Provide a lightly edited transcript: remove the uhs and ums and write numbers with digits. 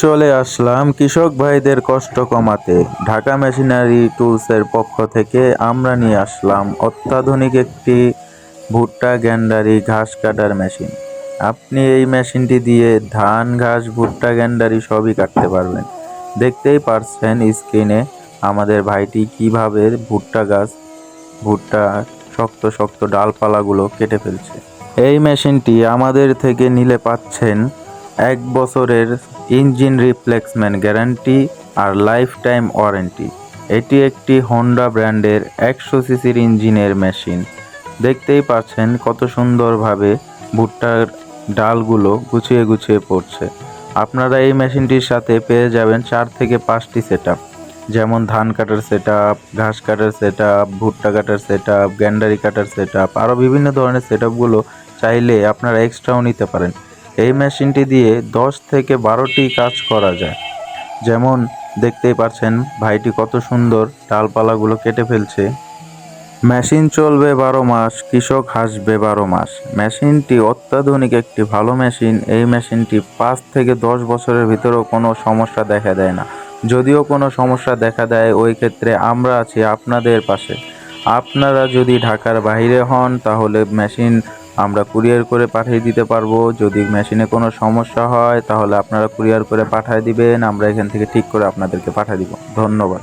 চলে আসলাম কৃষক ভাইদের কষ্ট কমাতে। ঢাকা মেশিনারি টুলসের পক্ষ থেকে আমরা নিয়ে আসলাম অত্যাধুনিক একটি ভুট্টা গ্যান্ডারি ঘাস কাটার মেশিন। আপনি এই মেশিনটি দিয়ে ধান, ঘাস, ভুট্টা, গ্যান্ডারি সবই কাটতে পারবেন। দেখতেই পারছেন স্ক্রিনে আমাদের ভাইটি কিভাবে ভুট্টা গাছ, ভুট্টা শক্ত শক্ত ডালপালাগুলো কেটে ফেলছে। এই মেশিনটি আমাদের থেকে নিলে পাচ্ছেন 1 বছরের ইঞ্জিন রিপ্লেসমেন্ট গ্যারান্টি আর লাইফ টাইম ওয়ারেন্টি। এটি একটি হোন্ডা ব্র্যান্ডের 100 সিসির ইঞ্জিনের মেশিন। দেখতেই পাচ্ছেন কত সুন্দরভাবে ভুট্টার ডালগুলো গুছিয়ে গুছিয়ে পড়ছে। আপনারা এই মেশিনটির সাথে পেয়ে যাবেন 4 থেকে 5টি সেট আপ, যেমন ধান কাটার সেট আপ, ঘাস কাটার সেট আপ, ভুট্টা কাটার সেট আপ, গ্যান্ডারি কাটার সেট আপ, আরও বিভিন্ন ধরনের সেট আপগুলো চাইলে আপনারা এক্সট্রাও নিতে পারেন। এই মেশিনটি দিয়ে 10 থেকে 12টি কাজ করা যায়। যেমন দেখতেই পাচ্ছেন ভাইটি কত সুন্দর ডালপালাগুলো কেটে ফেলছে। মেশিন চলবে 12 মাস, কৃষক হাসবে 12 মাস। মেশিনটি অত্যাধুনিক একটি ভালো মেশিন। এই মেশিনটি 5 থেকে 10 বছরের ভিতরেও কোনো সমস্যা দেখা দেয় না। যদিও কোনো সমস্যা দেখা দেয়, ওই ক্ষেত্রে আমরা আছি আপনাদের পাশে। আপনারা যদি ঢাকার বাইরে হন তাহলে মেশিন আমরা কুরিয়ার করে পাঠিয়ে দিতে পারবো। যদি মেশিনে কোনো সমস্যা হয় তাহলে আপনারা কুরিয়ার করে পাঠিয়ে দিবেন, আমরা এখান থেকে ঠিক করে আপনাদেরকে পাঠিয়ে দিব। ধন্যবাদ।